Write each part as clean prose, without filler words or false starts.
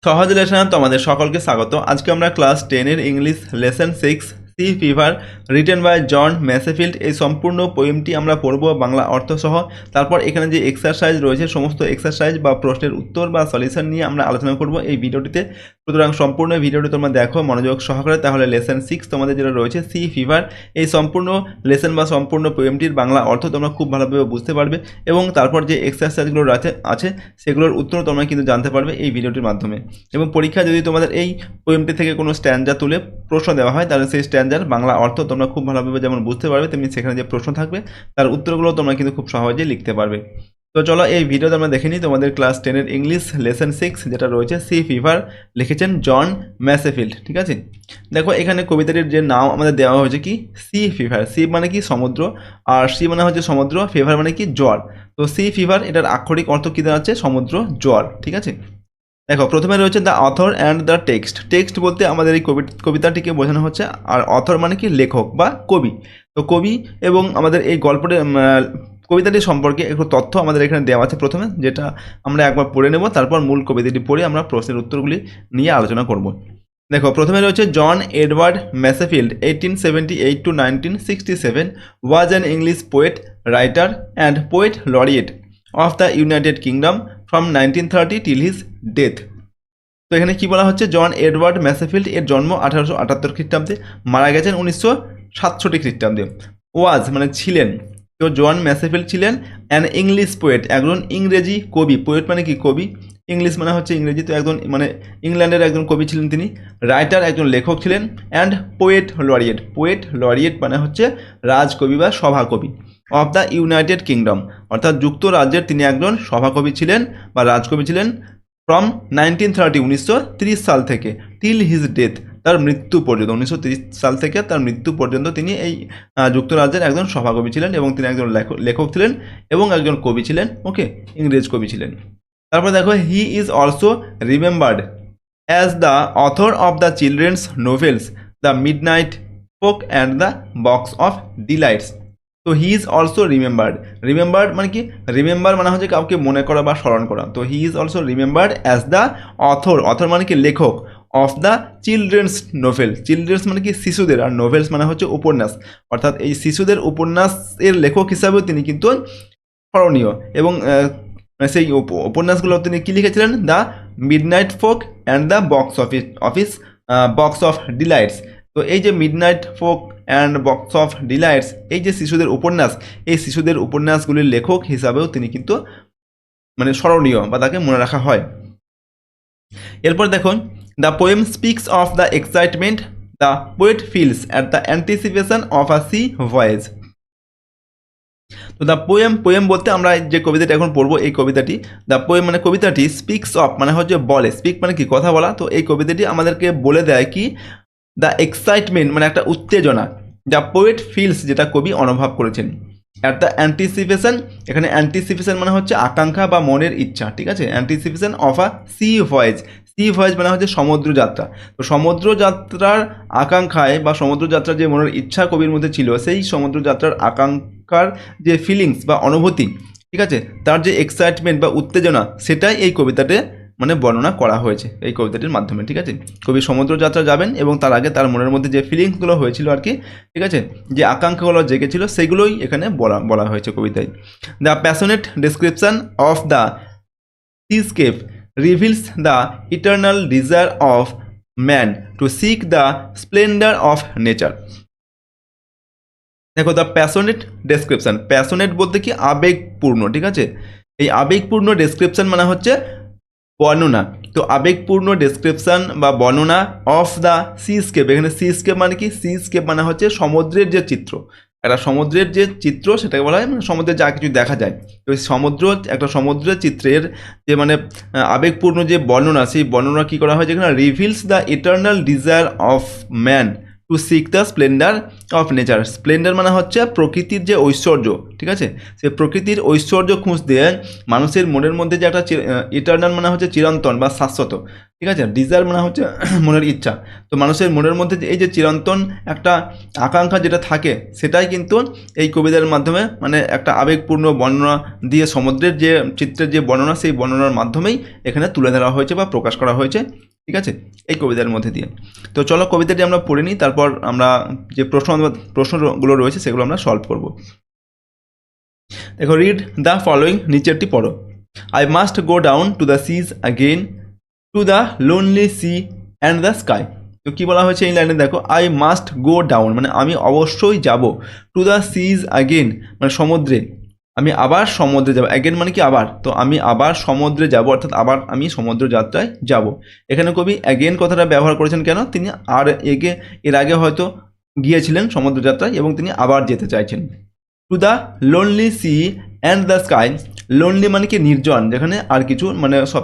সহজ লেসনে তোমাদের সকলকে স্বাগত। আজকে আমরা ক্লাস 10 এর English lesson 6 sea fever written by John Masefield এই সম্পূর্ণ পোয়েমটি আমরা পড়ব বাংলা অর্থ সহ। তারপর এখানে যে এক্সারসাইজ রয়েছে সমস্ত এক্সারসাইজ বা প্রশ্নের উত্তর বা সলিউশন নিয়ে আমরা আলোচনা করব এই ভিডিওটিতে। সুতরাং সম্পূর্ণ ভিডিওটি তোমরা দেখো মনোযোগ সহকারে, তাহলে লেসন 6 তোমাদের যেটা রয়েছে সি ফিভার এই সম্পূর্ণ লেসন বা সম্পূর্ণ পোয়েমটির বাংলা অর্থ তোমরা খুব ভালোভাবে বুঝতে পারবে এবং তারপর যে এক্সারসাইজগুলো আছে সেগুলোর উত্তর তোমরা কিন্তু জানতে পারবে এই ভিডিওটির মাধ্যমে। এবং পরীক্ষা যদি তোমাদের এই পোয়েমটি থেকে কোনো স্ট্যান্ডার তুলে প্রশ্ন দেওয়া হয় তাহলে সেই স্ট্যান্ডার বাংলা অর্থ তোমরা খুব ভালোভাবে যেমন বুঝতে পারবে, তেমনি সেখানে যে প্রশ্ন থাকবে তার উত্তরগুলো তোমরা কিন্তু খুব সহজেই লিখতে পারবে। তো চলো এই ভিডিওতে আমরা দেখে নিই তোমাদের ক্লাস 10 এর ইংলিশ লেসন 6 যেটা রয়েছে সি ফিভার, লিখেছেন জন ম্যাসেফিল্ড। ঠিক আছে, দেখো এখানে কবিতাটির যে নাম আমাদের দেওয়া হয়েছে কি সি ফিভার। সি মানে কি সমুদ্র, আর সি মানে হচ্ছে সমুদ্র, ফিভার মানে কি জ্বর। তো সি ফিভার এটার আক্ষরিক অর্থ কী দাঁড়াচ্ছে? সমুদ্র জ্বর। ঠিক আছে, দেখো প্রথমে রয়েছে the author and the text. Text বলতে আমাদের এই কবিতাটিকে বোঝানো হচ্ছে, আর অথর মানে কি লেখক বা কবি। তো কবি এবং আমাদের এই গল্পটি কবিতাটি সম্পর্কে একটু তথ্য আমাদের এখানে দেওয়া আছে প্রথমে, যেটা আমরা একবার পড়ে নেব, তারপর মূল কবিতাটি পড়ে আমরা প্রশ্নের উত্তরগুলি নিয়ে আলোচনা করব। দেখো প্রথমে রয়েছে John Edward Masefield 1878 to 1967 was an English poet, writer and poet laureate of the United Kingdom from 1930 till his death. তো এখানে কি বলা হচ্ছে? জন এডওয়ার্ড ম্যাসেফিল্ড এর জন্ম 1878 খ্রিস্টাব্দে, মারা গেছেন 1967 খ্রিস্টাব্দে। ওয়াজ মানে ছিলেন, তো জন ম্যাসেফিল্ড ছিলেন অ্যান ইংলিশ পোয়েট, একজন ইংরেজি কবি। পোয়েট মানে কি কবি, ইংলিশ মানে হচ্ছে ইংরেজি, তো একজন মানে ইংল্যান্ডের একজন কবি ছিলেন তিনি। রাইটার একজন লেখক ছিলেন, and poet laureate. Poet laureate মানে হচ্ছে রাজকবি বা সভাকবি। অফ দ্য ইউনাইটেড কিংডম অর্থাৎ যুক্তরাজ্যের তিনি একজন সভাকবি ছিলেন বা রাজকবি ছিলেন ফ্রম 1930 1930 সাল থেকে টিল হিজ ডেথ তার মৃত্যু পর্যন্ত, 1930 সাল থেকে তার মৃত্যু পর্যন্ত তিনি এই যুক্তরাজ্যের একজন সভাকবি ছিলেন এবং তিনি একজন লেখক ছিলেন এবং একজন কবি ছিলেন। ওকে, ইংরেজ কবি ছিলেন। তারপর দেখো he is also remembered as the author of the children's novels the midnight folk and the box of delights. তো he is also remembered. Remembered মানে কি? রিমেম্বার মানে হচ্ছে কাউকে মনে করা বা স্মরণ করা। তো he is also remembered as the author. Author মানে কি? লেখক। Of the children's novel. Children's মানে কি? শিশুদের, আর নোভেলস মানে হচ্ছে উপন্যাস। অর্থাৎ এই শিশুদের উপন্যাসের লেখক হিসাবেও তিনি কিন্তু স্মরণীয়। এবং সেই উপন্যাসগুলো তিনি কী লিখেছিলেন? The midnight folk and the box of delights. তো এই যে midnight folk and box of delights, এই যে শিশুদের উপন্যাস, এই শিশুদের উপন্যাসগুলির লেখক হিসাবেও তিনি কিন্তু মানে স্মরণীয় বা তাকে মনে রাখা হয়। এরপর দেখুন, the poem speaks of the excitement the poet feels at the anticipation of a sea voyage. তো দ্য পোয়েম বলতে আমরা যে কবিতাটি এখন পড়বো এই কবিতাটি, দ্য পোয়েম মানে কবিতাটি, স্পিক্স অফ মানে হচ্ছে বলে, স্পিক মানে কি? কথা বলা। তো এই কবিতাটি আমাদেরকে বলে দেয় কি? দ্য এক্সাইটমেন্ট মানে একটা উত্তেজনা, দ্য পোয়েট ফিলস যেটা কবি অনুভব করেছেন, অ্যাট দ্য অ্যান্টিসিপেশন, এখানে অ্যান্টিসিপেশন মানে হচ্ছে আকাঙ্ক্ষা বা মনের ইচ্ছা। ঠিক আছে, anticipation of a C voice. C voice মানে হচ্ছে সমুদ্রযাত্রা। তো সমুদ্রযাত্রার আকাঙ্ক্ষায় বা সমুদ্রযাত্রার যে মনের ইচ্ছা কবির মধ্যে ছিল, সেই সমুদ্রযাত্রার আকাঙ্ক্ষার যে ফিলিংস বা অনুভূতি, ঠিক আছে, তার যে এক্সাইটমেন্ট বা উত্তেজনা, সেটাই এই কবিতাতে মানে বর্ণনা করা হয়েছে এই কবিতাটির মাধ্যমে। ঠিক আছে, কবি সমুদ্রযাত্রা যাবেন এবং তার আগে তার মনের মধ্যে যে ফিলিংসগুলো হয়েছিল আর কি, ঠিক আছে, যে আকাঙ্ক্ষাগুলো জেগেছিল, সেগুলোই এখানে বলা হয়েছে কবিতায়। The passionate description of the seascape reveals the eternal desire of man to seek the splendour of nature. দেখো দ্য প্যাশনেট ডেসক্রিপশন, প্যাশনেট বলতে কি? আবেগপূর্ণ। ঠিক আছে, এই আবেগপূর্ণ ডেসক্রিপশন মানে হচ্ছে বর্ণনা। তো আবেগপূর্ণ ডেসক্রিপশন বা বর্ণনা অফ দ্য সিস্কেপ, এখানে সিস্কেপ মানে কি? সিস্কেপ মানে হচ্ছে সমুদ্রের যে চিত্র, একটা সমুদ্রের যে চিত্র সেটাকে বলা হয় মানে সমুদ্রে যা কিছু দেখা যায়। তো একটা সমুদ্রের চিত্রের যে মানে আবেগপূর্ণ যে বর্ণনা, সেই বর্ণনা কী করা হয়? যেখানে reveals the eternal desire of man to seek the splendour of nature. Splendor মানে হচ্ছে প্রকৃতির যে ঐশ্বর্য, ঠিক আছে, সে প্রকৃতির ঐশ্বর্য খুঁজতে মানুষের মনের মধ্যে যে একটা ইটার্নাল মানে হচ্ছে চিরন্তন বা শাশ্বত, ঠিক আছে, ডিজায়ার মানে হচ্ছে মনের ইচ্ছা। তো মানুষের মনের মধ্যে এই যে চিরন্তন একটা আকাঙ্ক্ষা যেটা থাকে, সেটাই কিন্তু এই কবিতার মাধ্যমে মানে একটা আবেগপূর্ণ বর্ণনা দিয়ে সমুদ্রের যে চিত্রের যে বর্ণনা, সেই বর্ণনার মাধ্যমেই এখানে তুলে ধরা হয়েছে বা প্রকাশ করা হয়েছে, ঠিক আছে, এই কবিতার মধ্যে দিয়ে। তো চলো কবিতাটি আমরা পড়ে নিই, তারপর আমরা যে প্রশ্নগুলো রয়েছে সেগুলো আমরা সলভ করব। দেখো, রিড দ্য ফলোয়িং, নিচেরটি পড়ো। I must go down to the seas again, to the lonely sea and the sky. তো কী বলা হয়েছে এই লাইনে, দেখো, আই মাস্ট গো ডাউন মানে আমি অবশ্যই যাব, টু দ্য সিজ অ্যাগেন মানে সমুদ্রে, আমি আবার সমুদ্রে যাব, অ্যাগেন মানে কি আবার, তো আমি আবার সমুদ্রে যাব, অর্থাৎ আবার আমি সমুদ্র যাত্রায় যাব। এখানে কবি অ্যাগেন কথাটা ব্যবহার করেছেন কেন, তিনি এর আগে হয়তো গিয়েছিলেন সমুদ্র যাত্রায় এবং তিনি আবার যেতে চাইছেন। To the lonely sea and the sky, lonely মানে কি নির্জন, যেখানে আর কিছু মানে সব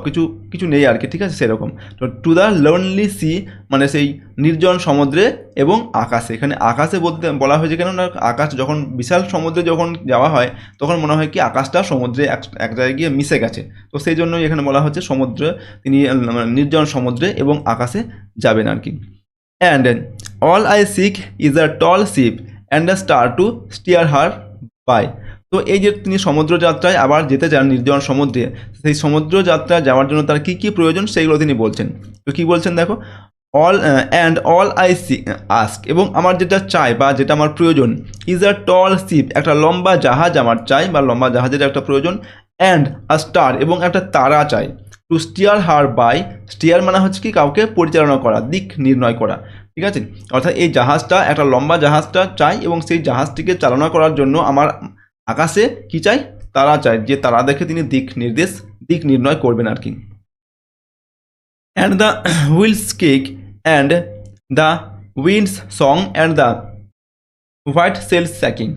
কিছু নেই আর কি, ঠিক আছে, সেরকম। তো টু দ্য লোনলি সি মানে সেই নির্জন সমুদ্রে এবং আকাশে, এখানে আকাশে বলা হয়েছে কেন না, আকাশ যখন বিশাল সমুদ্রে যখন যাওয়া হয় তখন মনে হয় কি আকাশটা সমুদ্রে এক জায়গায় গিয়ে মিশে গেছে, তো সেই জন্যই এখানে বলা হচ্ছে সমুদ্রে তিনি নির্জন সমুদ্রে এবং আকাশে যাবেন আর কি। And all I seek is a tall ship and a star to steer her by. তো এই যে তিনি সমুদ্র যাত্রায় আবার যেতে চান নির্জন সমুদ্রে, সেই সমুদ্র যাত্রায় যাওয়ার জন্য তার কী কী প্রয়োজন সেইগুলো তিনি বলছেন। তো কী বলছেন দেখো, অল আই সি আস্ক, এবং আমার যেটা চাই বা যেটা আমার প্রয়োজন, ইজ আ টল শিপ একটা লম্বা জাহাজ আমার চাই বা লম্বা জাহাজের একটা প্রয়োজন, অ্যান্ড আ স্টার এবং একটা তারা চাই, to steer her by, steer মানে হচ্ছে কি কাউকে পরিচালনা করা, দিক নির্ণয় করা, ঠিক আছে, অর্থাৎ এই জাহাজটা একটা লম্বা জাহাজটা চাই এবং সেই জাহাজটিকে চালনা করার জন্য আমার আকাশে কি চাই, তারা চাই, যে তারা দেখে তিনি দিক নির্ণয় করবেন আর কি। And the wheel's kick and the wind's song and the white sail's shaking.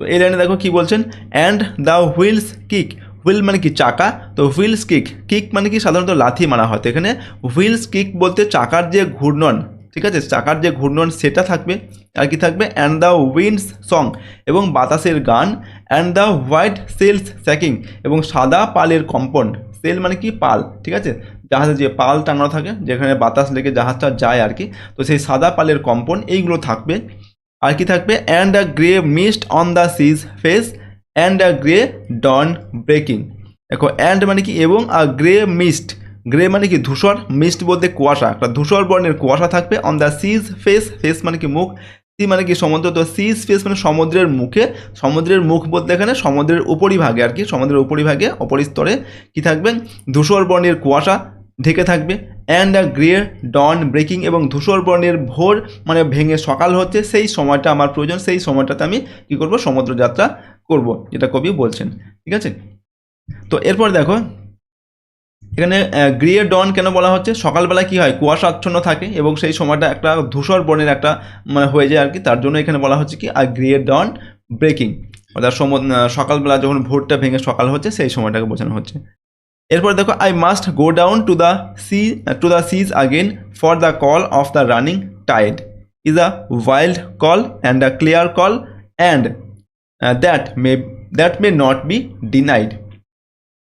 তো এই লাইনে দেখো কি বলছেন, and the wheel's kick, wheel মানে কি চাকা, তো হুইলস কিক মানে কি সাধারণত লাথি মারা হয়, তো এখানে হুইলস কিক বলতে চাকার যে ঘূর্ণন, ঠিক আছে, চাকার যে ঘূর্ণন সেটা থাকবে, আর কি থাকবে, অ্যান্ড দ্য উইন্ডস সং এবং বাতাসের গান, and the white sail's shaking এবং সাদা পালের কম্পন, সেল মানে কি পাল, ঠিক আছে, জাহাজে যে পাল টাঙানো থাকে যেখানে বাতাস লেগে জাহাজটা যায় আর কি, তো সেই সাদা পালের কম্পন এইগুলো থাকবে। আর কি থাকবে, and a grey mist on the sea's face and a grey dawn breaking. দেখো, অ্যান্ড মানে কি এবং, আর মিস্ট, গ্রে মানে কি ধূসর, মিস্ট বলতে কুয়াশা, একটা ধূসর বর্ণের কুয়াশা থাকবে, অন দ্য সিজ ফেস মানে কি মুখ, সি মানে কি সমুদ্র, তো সিজ ফেস মানে সমুদ্রের মুখে, সমুদ্রের মুখ বলতে এখানে সমুদ্রের উপরিভাগে আর কি, সমুদ্রের উপরিভাগে অপরিস্তরে কি থাকবে, ধূসর বর্ণের কুয়াশা ঢেকে থাকবে, and a grey dawn breaking এবং ধূসর বর্ণের ভোর মানে ভেঙে সকাল হচ্ছে, সেই সময়টা আমার প্রয়োজন, সেই সময়টাতে আমি কী করব, সমুদ্র যাত্রা করব, যেটা কবি বলছেন, ঠিক আছে। তো এরপর দেখো এখানে গ্রে ডন কেন বলা হচ্ছে, সকালবেলা কি হয় কুয়াশা আচ্ছন্ন থাকে এবং সেই সময়টা একটা ধূসর বর্ণের একটা মানে হয়ে যায় আর কি, তার জন্য এখানে বলা হচ্ছে কি আর গ্রে ডন ব্রেকিং, অর্থাৎ সকালবেলা যখন ভোরটা ভেঙে সকাল হচ্ছে সেই সময়টাকে বোঝানো হচ্ছে। এরপর দেখো, I must go down to the seas again for the call of the running tide is a wild call and a clear call and that may not be denied.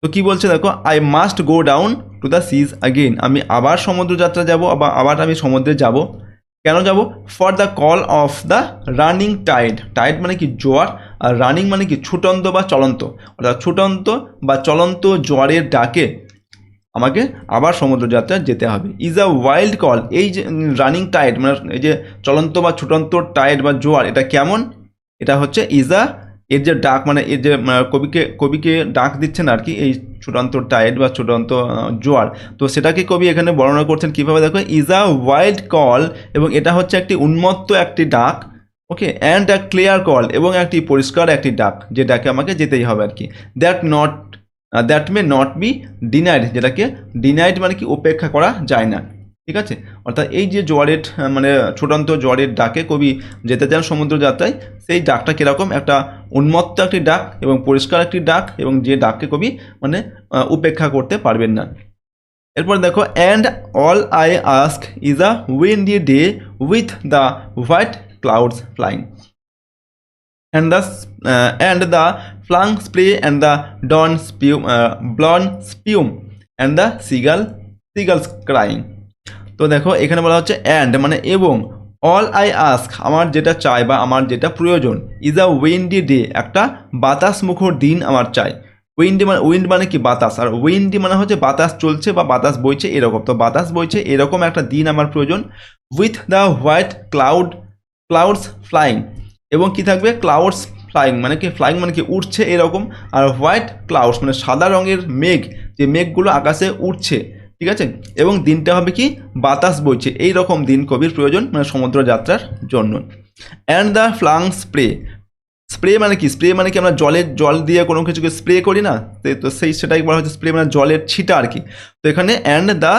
তো কী বলছে দেখো, I must go down to the seas again, আমি আবার সমুদ্র যাত্রা যাব বা আবার আমি সমুদ্রে যাব, কেন যাব, for the call of the running tide মানে কি জোয়ার, আর রানিং মানে কি ছুটন্ত বা চলন্ত, অর্থাৎ ছুটন্ত বা চলন্ত জোয়ারের ডাকে আমাকে আবার সমুদ্র যাত্রায় যেতে হবে। ইজ আ ওয়াইল্ড কল, এই যে রানিং টাইড মানে এই যে চলন্ত বা ছুটন্ত টাইড বা জোয়ার, এটা কেমন, এটা হচ্ছে এর যে ডাক মানে এর যে কবিকে ডাক দিচ্ছেন আর কি, এই ছুটন্ত টাইড বা ছুটন্ত জোয়ার, তো সেটাকে কবি এখানে বর্ণনা করছেন কীভাবে, দেখো, ইজ আ ওয়াইল্ড কল এবং এটা হচ্ছে একটি উন্মত্ত একটি ডাক, ওকে, অ্যান্ড আ ক্লিয়ার কল এবং একটি পরিষ্কার একটি ডাক, যে ডাকে আমাকে যেতেই হবে আর কি, that may not be denied, যেটাকে ডিনাইড মানে কি উপেক্ষা করা যায় না, ঠিক আছে, অর্থাৎ এই যে জোয়ারের মানে ছুটন্ত জোয়ারের ডাকে কবি যেতে চান সমুদ্র যাত্রায়, সেই ডাকটা কীরকম, একটা উন্মত্ত একটি ডাক এবং পরিষ্কার একটি ডাক এবং যে ডাককে কবি মানে উপেক্ষা করতে পারবেন না। এরপর দেখো and all I ask is a Windy day with the white clouds flying and the flung spray and the blonde spume and the seagulls crying. তো দেখো এখানে বলা হচ্ছে অ্যান্ড মানে এবং অল আই আস্ক আমার যেটা চাই বা আমার যেটা প্রয়োজন ইজ আ উইন্ডি ডে একটা বাতাস মুখর দিন আমার চাই। উইন্ড মানে কি বাতাস, আর উইন্ডি মানে হচ্ছে বাতাস চলছে বা বাতাস বইছে এরকম, তো বাতাস বইছে এরকম একটা দিন আমার প্রয়োজন। With the white clouds flying, এবং কি থাকবে ক্লাউডস ফ্লাইং মানে কি, ফ্লাইং মানে কি উড়ছে এরকম, আর হোয়াইট ক্লাউডস মানে সাদা রঙের মেঘ, যে মেঘগুলো আকাশে উড়ছে, ঠিক আছে, এবং দিনটা হবে কি বাতাস বইছে এই রকম দিন কবির প্রয়োজন মানে সমুদ্র যাত্রার জন্য। অ্যান্ড দ্য ফ্লাং স্প্রে মানে কি, স্প্রে মানে কি আমরা জল দিয়ে কোনো কিছুকে স্প্রে করি না, তো সেটাই বলা হচ্ছে স্প্রে মানে জলের ছিটা আর কি। তো এখানে অ্যান্ড দ্য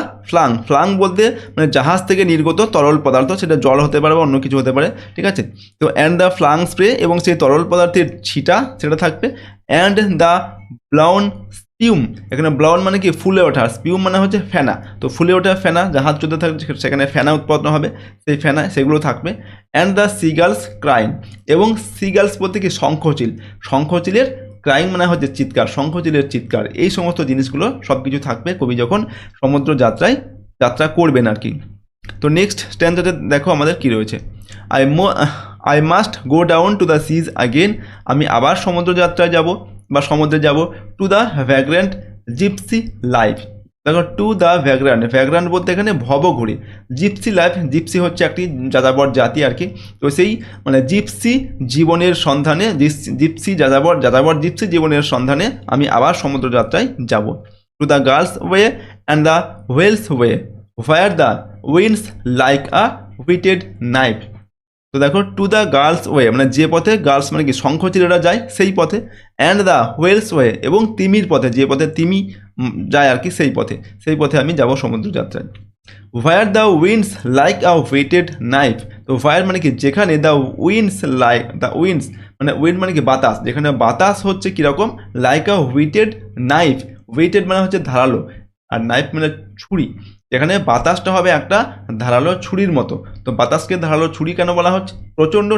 ফ্লাং বলতে মানে জাহাজ থেকে নির্গত তরল পদার্থ, সেটা জল হতে পারে বা অন্য কিছু হতে পারে, ঠিক আছে। তো অ্যান্ড দ্য ফ্লাং স্প্রে এবং সেই তরল পদার্থের ছিটা সেটা থাকবে। অ্যান্ড দ্য ব্লাউন স্পিউম, এখানে ব্লাউন মানে কি ফুলে ওঠা, স্পিউম মানে হচ্ছে ফেনা, তো ফুলে ওঠা ফেনা জাহাজ চলতে থাকবে সেখানে ফেনা উৎপন্ন হবে, সেই ফেনা সেগুলো থাকবে। অ্যান্ড দ্য সিগালস ক্রাইং, এবং সিগালস বলতে কি শঙ্খচিলের ক্রাইং মানে হচ্ছে চিৎকার, শঙ্খচিলের চিৎকার, এই সমস্ত জিনিসগুলো সব কিছু থাকবে কবি যখন সমুদ্র যাত্রা করবেন আর কি। তো নেক্সট স্ট্যান্ডার্ডে দেখো আমাদের কি রয়েছে, I must go down to the seas again, আমি আবার সমুদ্র যাত্রায় যাব বা সমুদ্রে যাব। To the vagrant gypsy life, দেখো টু দ্য ভ্যাগ্রান্ট বলতে এখানে ভবঘুরে, জিপসি লাইফ, জিপসি হচ্ছে একটি যাযাবর জাতি আর কি, তো সেই মানে জিপসি জীবনের সন্ধানে, জিপসি যাযাবর জিপসি জীবনের সন্ধানে আমি আবার সমুদ্র যাত্রায় যাব। To the girls way and the whales way where the winds like a whetted knife. তো দেখো টু দ্য গার্লস ওয়ে মানে যে পথে, গার্লস মানে কি শঙ্খচিলেরা যায় সেই পথে, অ্যান্ড দ্য হোয়েলস ওয়ে এবং তিমির পথে, যে পথে তিমি যায় আর কি সেই পথে আমি যাব সমুদ্র যাত্রায়। Where the winds like a whetted knife, তো হোয়ার মানে কি যেখানে, দ্য উইন্ডস মানে উইন্ড মানে কি বাতাস, যেখানে বাতাস হচ্ছে কীরকম, লাইক আ হুইটেড নাইফ, হুইটেড মানে হচ্ছে ধারালো, আর নাইফ মানে ছুরি, এখানে বাতাসটা হবে একটা ধারালো ছুরির মতো। তো বাতাসকে ধারালো ছুরি কেন বলা হচ্ছে, প্রচণ্ড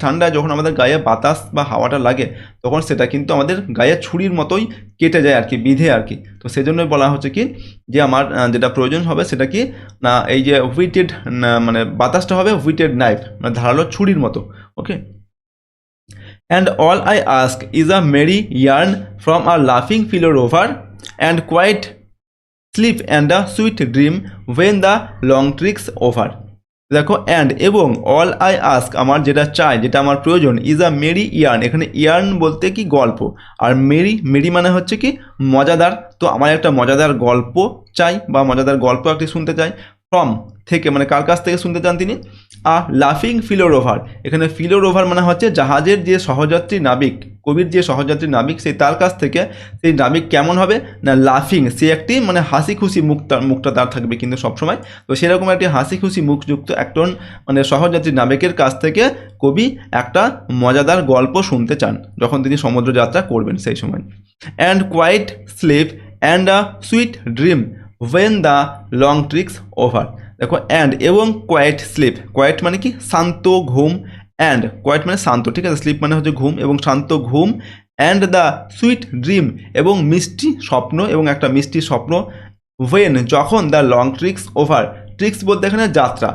ঠান্ডায় যখন আমাদের গায়ে বাতাস বা হাওয়াটা লাগে তখন সেটা কিন্তু আমাদের গায়ে ছুরির মতোই কেটে যায় আর কি, বিধে আর কি। তো সেজন্যই বলা হচ্ছে কি যে আমার যেটা প্রয়োজন হবে সেটা কি না, এই যে হুইটেড মানে বাতাসটা হবে হুইটেড নাইফ মানে ধারালো ছুরির মতো, okay. And all I ask is a merry yarn from a লাফিং fellow rover and quiet sleep and a sweet dream when the long tricks over. দেখো অ্যান্ড এবং অল আই আস্ক আমার যেটা চাই, যেটা আমার প্রয়োজন, ইজ আ মেরি ইয়ার্ন, এখানে ইয়ার্ন বলতে কি গল্প, আর মেরি মানে হচ্ছে কি মজাদার, তো আমার একটা মজাদার গল্প চাই বা মজাদার গল্প একটি শুনতে চাই। ফ্রম থেকে মানে কার কাছ থেকে শুনতে চান তিনি, আ লাফিং ফিলো রোভার, এখানে ফিলো রোভার মানে হচ্ছে জাহাজের যে সহযাত্রী নাবিক, কবির যে সহযাত্রী নাবিক সেই তার কাছ থেকে, সেই নাবিক কেমন হবে না লাফিং, সে একটি মানে হাসি খুশি মুখটা তার থাকবে কিন্তু সবসময়, তো সেরকম একটি হাসি খুশি মুখযুক্ত একজন মানে সহযাত্রী নাবিকের কাছ থেকে কবি একটা মজাদার গল্প শুনতে চান যখন তিনি সমুদ্র যাত্রা করবেন সেই সময়। And quiet sleep and a sweet dream when the long tricks over. দেখো অ্যান্ড এবং কোয়াইট স্লিপ, কোয়াইট মানে কি শান্ত ঘুম, অ্যান্ড কোয়াইট মানে শান্ত, ঠিক আছে, স্লিপ মানে হচ্ছে ঘুম এবং শান্ত ঘুম, অ্যান্ড দ্য সুইট ড্রিম এবং মিষ্টি স্বপ্ন, এবং একটা মিষ্টি স্বপ্ন, ওয়েন যখন the long tricks over, tricks বলতে এখানে যাত্রা,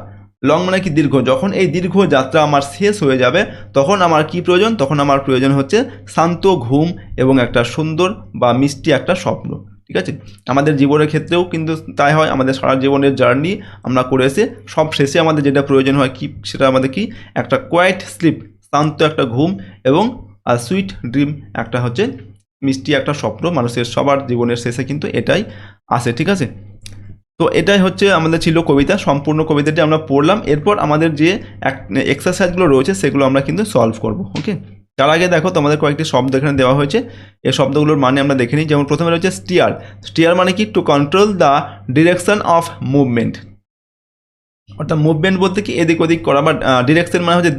লং মানে কি দীর্ঘ, যখন এই দীর্ঘ যাত্রা আমার শেষ হয়ে যাবে তখন আমার কি প্রয়োজন, তখন আমার প্রয়োজন হচ্ছে শান্ত ঘুম এবং একটা সুন্দর বা মিষ্টি একটা স্বপ্ন, ঠিক আছে। আমাদের জীবনের ক্ষেত্রেও কিন্তু তাই হয়, আমাদের সারা জীবনের জার্নি আমরা করে এসে সব শেষে আমাদের যেটা প্রয়োজন হয় কি, সেটা আমাদের কি একটা কোয়াইট স্লিপ, শান্ত একটা ঘুম, এবং আর সুইট ড্রিম একটা হচ্ছে মিষ্টি একটা স্বপ্ন, মানুষের সবার জীবনের শেষে কিন্তু এটাই আসে, ঠিক আছে। তো এটাই হচ্ছে আমাদের ছিল কবিতা, সম্পূর্ণ কবিতাটি আমরা পড়লাম, এরপর আমাদের যে এক্সারসাইজগুলো রয়েছে সেগুলো আমরা কিন্তু সলভ করব, ওকে। তার আগে দেখো তোমাদের কয়েকটি শব্দ এখানে দেওয়া হয়েছে, এই শব্দগুলোর মানে আমরা দেখে নিই। যেমন প্রথমে রয়েছে স্টিয়ার মানে কি to control the direction of movement, অর্থাৎ মুভমেন্ট বলতে কি এদিক ওদিক করা, বা ডিরেকশন মানে হচ্ছে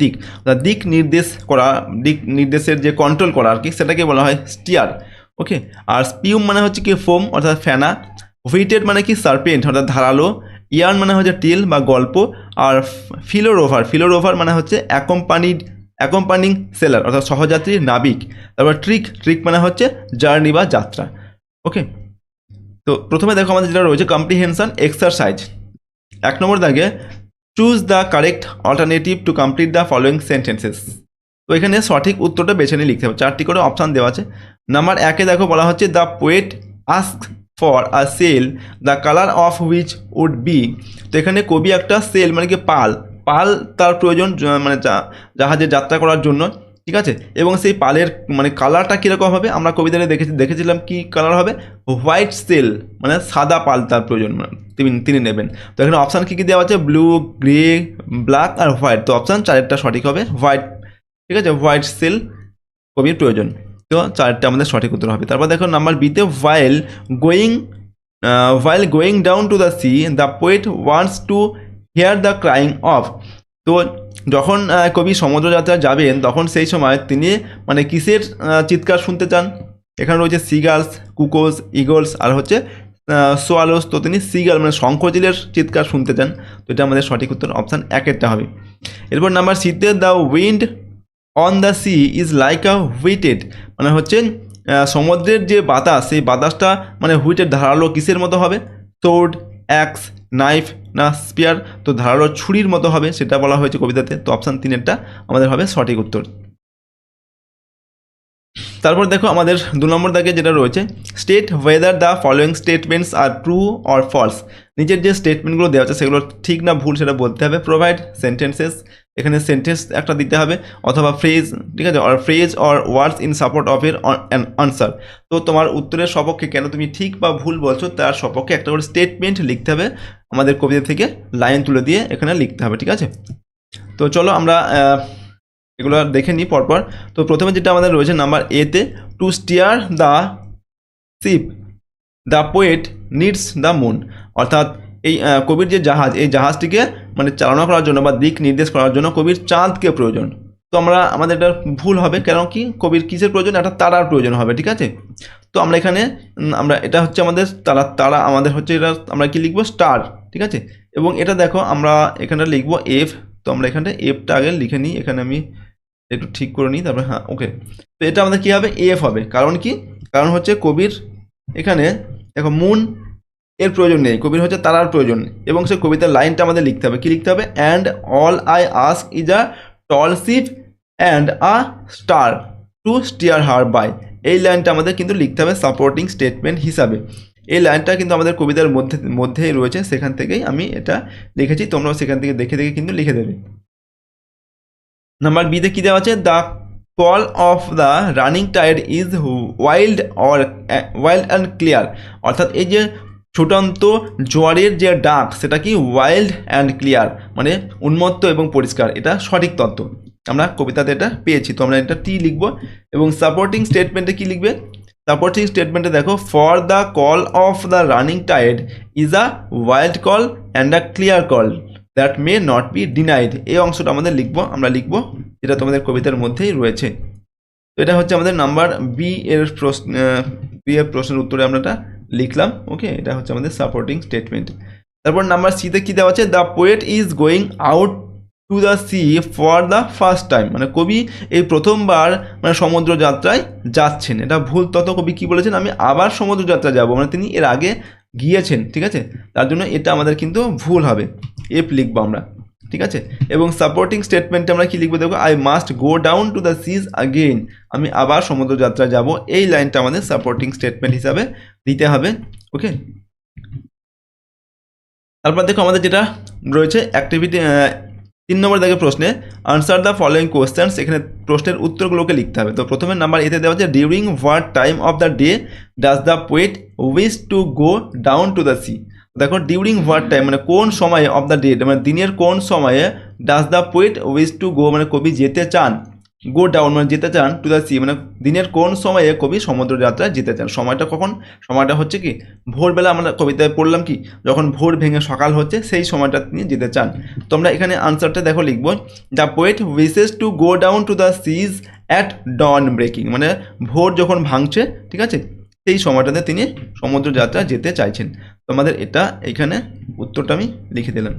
দিক নির্দেশ করা, দিক নির্দেশের যে কন্ট্রোল করা আর কি, সেটাকে বলা হয় স্টিয়ার, ওকে। আর স্পিউম মানে হচ্ছে কি ফোম অর্থাৎ ফেনা, হুইটেড মানে কি সার্পেন্ট অর্থাৎ ধারালো, ইয়ার্ন মানে হচ্ছে টিল বা গল্প, আর ফিলোরোভার মানে হচ্ছে অ্যাকম্পানিং সেলার অর্থাৎ সহযাত্রী নাবিক। তারপর ট্রিক মানে হচ্ছে জার্নি বা যাত্রা। ওকে, তো প্রথমে দেখো আমাদের যেটা রয়েছে কম্প্রিহেনশন এক্সারসাইজ। 1 নম্বর দাগে choose the correct alternative to complete the following sentences. তো এখানে সঠিক উত্তরটা বেছে নিয়ে লিখতে হবে, 4টি করে অপশান দেওয়া আছে। নাম্বার 1-এ দেখো বলা হচ্ছে the poet ask for a sail the colour of which would be. তো এখানে কবি একটা সেল মানে কি পাল তার প্রয়োজন মানে জাহাজে যাত্রা করার জন্য, ঠিক আছে। এবং সেই পালের মানে কালারটা কীরকম হবে, আমরা কবিতায় দেখেছিলাম কি কালার হবে, হোয়াইট সেল মানে সাদা পাল তার প্রয়োজন তিনি নেবেন। তো এখানে অপশান কী কী দেওয়া আছে, ব্লু, গ্রে, ব্ল্যাক আর হোয়াইট। তো অপশান 4-টা সঠিক হবে, হোয়াইট, ঠিক আছে, হোয়াইট সেল কবির প্রয়োজন। তো 4টা আমাদের সঠিক উত্তর হবে। তারপর দেখো নাম্বার বিতে while going down to the sea the poet wants to here the crying of. তো যখন কবি সমুদ্রযাত্রা যাবেন তখন সেই সময় তিনি মানে কিসের চিৎকার শুনতে চান, এখানে রয়েছে সিগালস, কুকোজ, ইগলস আর হচ্ছে সোয়ালোস। তো তিনি সিগাল মানে শঙ্খচিলের চিৎকার শুনতে চান। তো এটা আমাদের সঠিক উত্তর অপশান 1-এরটা হবে। এরপর নাম্বার সিতে the wind on the sea is like a whetted মানে হচ্ছে সমুদ্রের যে বাতাস, সেই বাতাসটা মানে হুইটেড ধারালো কিসের মতো হবে, সোর্ড, অ্যাক্স, নাইফ না স্পিয়ার। তো ধারালো ছুরির মতো হবে, সেটা বলা হয়েছে কবিতাতে। তো অপশান 3-এরটা আমাদের হবে সঠিক উত্তর। তারপর দেখো আমাদের 2 নম্বর দাগে যেটা রয়েছে state whether the following statements are true or false. নিজের যে স্টেটমেন্টগুলো দেওয়া আছে সেগুলো ঠিক না ভুল সেটা বলতে হবে। প্রোভাইড সেন্টেন্সেস, এখানে সেন্টেন্স একটা দিতে হবে অথবা ফ্রেজ, ঠিক আছে, or phrase or words in support of এর আনসার। তো তোমার উত্তরের সপক্ষে কেন তুমি ঠিক বা ভুল বলছো তার সপক্ষে একটা করে স্টেটমেন্ট লিখতে হবে, আমাদের কবিতা থেকে লাইন তুলে দিয়ে এখানে লিখতে হবে, ঠিক আছে। তো চলো আমরা এগুলো দেখে নিই পরপর। তো প্রথমে যেটা আমাদের রয়েছে নাম্বার এতে two stair the ship the poet needs the moon. অর্থাৎ এই কবির যে জাহাজ, এই জাহাজটিকে মানে চালনা করার জন্য বা দিক নির্দেশ করার জন্য কবির চাঁদকে প্রয়োজন। তো আমাদের এটা ভুল হবে, কারণ কি কবির কিসের প্রয়োজন, একটা তারার প্রয়োজন হবে, ঠিক আছে। তো আমরা এখানে এটা হচ্ছে আমাদের তারা আমাদের হচ্ছে এটা আমরা কি লিখবো, স্টার, ঠিক আছে। এবং এটা দেখো আমরা এখানে লিখবো এফ। তো আমরা এখানে এফটা আগে লিখে নিই, এখানে আমি একটু ঠিক করে নিই, তারপরে হ্যাঁ ওকে। তো এটা আমাদের কী হবে, এফ হবে। কারণ হচ্ছে কবির এখানে দেখো মুন এর প্রয়োজন নেই, কবির হচ্ছে তারার প্রয়োজন। এবং সে কবিতার লাইনটা আমাদের লিখতে হবে, কী লিখতে হবে, and all I ask is a tall ship and a star to steer her by. এই লাইনটা আমাদের কিন্তু লিখতে হবে সাপোর্টিং স্টেটমেন্ট হিসাবে। এই লাইনটা কিন্তু আমাদের কবিতার মধ্যেই রয়েছে, সেখান থেকেই আমি এটা লিখেছি, তোমরাও সেখান থেকে দেখে কিন্তু লিখে দেবে। নাম্বার বিতে কী দেওয়া আছে, the call of the running tide is wild and clear. অর্থাৎ এই যে ছুটন্ত জোয়ারের যে ডাক সেটা কি ওয়াইল্ড অ্যান্ড ক্লিয়ার মানে উন্মত্ত এবং পরিষ্কার। এটা সঠিক তত্ত্ব, আমরা কবিতাতে এটা পেয়েছি। তো আমরা এটা টি লিখব। এবং সাপোর্টিং স্টেটমেন্টে কি লিখবে, সাপোর্টিং স্টেটমেন্টে দেখো for the call of the running tide is a wild call and a clear call that may not be denied. এই অংশটা আমাদের আমরা লিখব যেটা তোমাদের কবিতার মধ্যেই রয়েছে। তো এটা হচ্ছে আমাদের নাম্বার বি এর প্রশ্নের উত্তরে আমরা এটা লিখলাম। ওকে, এটা হচ্ছে আমাদের সাপোর্টিং স্টেটমেন্ট। তারপর নাম্বার সিতে কী দেওয়া আছে, the poet is going out to the sea for the first time মানে কবি এই প্রথমবার মানে সমুদ্র যাত্রায় যাচ্ছেন। এটা ভুল তত, কবি কী বলেছেন, আমি আবার সমুদ্র যাত্রা যাব, মানে তিনি এর আগে গিয়েছেন, ঠিক আছে। তার জন্য এটা আমাদের কিন্তু ভুল হবে, এফ লিখবো আমরা, ঠিক আছে। এবং সাপোর্টিং স্টেটমেন্টে আমরা কি লিখবো, দেখো I must go down to the seas again, আমি আবার সমুদ্র যাত্রা যাব। এই লাইনটা আমাদের সাপোর্টিং স্টেটমেন্ট হিসাবে দিতে হবে। ওকে, তারপর দেখো আমাদের যেটা রয়েছে অ্যাক্টিভিটি 3 নম্বর দেখে প্রশ্নে আনসার দ্য ফলোয়িং কোয়েশ্চেন্স। এখানে প্রশ্নের উত্তরগুলোকে লিখতে হবে। তো প্রথমে নাম্বার এতে দেওয়া আছে during what time of the day does the poet wish to go down to the sea. দেখো ডিউরিং হোয়াট টাইম মানে কোন সময়ে অফ দ্য ডে মানে দিনের কোন সময়ে, does the poet wish to go মানে কবি যেতে চান, গো ডাউন মানে যেতে চান, টু দ্য সি মানে দিনের কোন সময়ে কবি সমুদ্র যাত্রায় যেতে চান। সময়টা কখন, সময়টা হচ্ছে কি ভোরবেলা, আমরা কবিতায় পড়লাম কি যখন ভোর ভেঙে সকাল হচ্ছে সেই সময়টা তিনি যেতে চান। তো আমরা এখানে আনসারটা দেখো লিখবো, the poet wishes to go down to the seas at dawn breaking মানে ভোর যখন ভাঙছে, ঠিক আছে, সেই সময়টাতে তিনি সমুদ্র যাত্রা যেতে চাইছেন। তো আমাদের এটা এখানে উত্তরটা আমি লিখে দিলাম।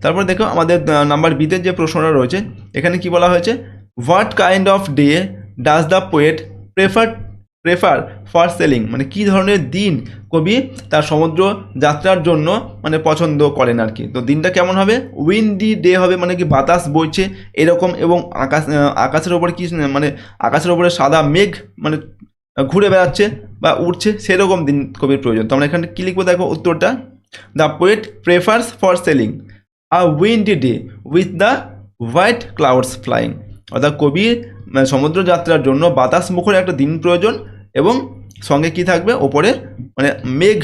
তারপর দেখো আমাদের নাম্বার বিতে যে প্রশ্নটা রয়েছে, এখানে কি বলা হয়েছে, what kind off day does the poet prefer for selling, মানে কী ধরনের দিন কবি তার সমুদ্র যাত্রার জন্য মানে পছন্দ করেন আর কি। তো দিনটা কেমন হবে, উইন্ডি ডে হবে, মানে কি বাতাস বইছে এরকম, এবং আকাশের ওপরে কি মানে আকাশের ওপরে সাদা মেঘ মানে ঘুরে বেড়াচ্ছে বা উঠছে, সেরকম দিন কবির প্রয়োজন। তো আমরা এখানে কী লিখবো দেখো উত্তরটা, the poet prefers for selling a Windy day with the white clouds flying, অর্থাৎ কবির সমুদ্র যাত্রার জন্য বাতাস মুখর একটা দিন প্রয়োজন, এবং সঙ্গে কি থাকবে, ওপরে মানে মেঘ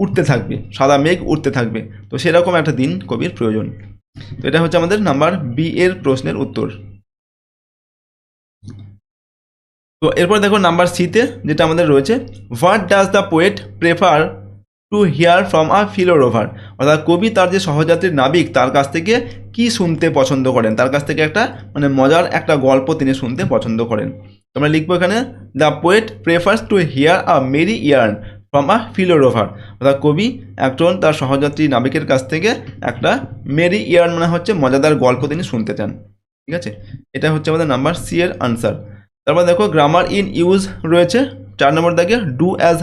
উঠতে থাকবে, সাদা মেঘ উঠতে থাকবে। তো সেরকম একটা দিন কবির প্রয়োজন। তো এটা হচ্ছে আমাদের নাম্বার বি এর প্রশ্নের উত্তর। তো এরপর দেখো নাম্বার সিতে যেটা আমাদের রয়েছে, what does the poet prefer to here from a fellow rover, অর্থাৎ কবি তার যে সহযাত্রী নাবিক তার কাছ থেকে কি শুনতে পছন্দ করেন, তার কাছ থেকে একটা মানে মজার একটা গল্প তিনি শুনতে পছন্দ করেন। তোমরা লিখবো এখানে, the poet prefers to hear a merry yarn from a fellow rover, অর্থাৎ কবি একজন তার সহযাত্রী নাবিকের কাছ থেকে একটা মেরি ইয়ার্ন মানে হচ্ছে মজাদার গল্প তিনি শুনতে চান। ঠিক আছে, এটা হচ্ছে আমাদের নাম্বার সি এর আনসার। তারপর দেখো গ্রামার ইন ইউজ রয়েছে 4 নম্বর দাগে, ডু অ্যাজ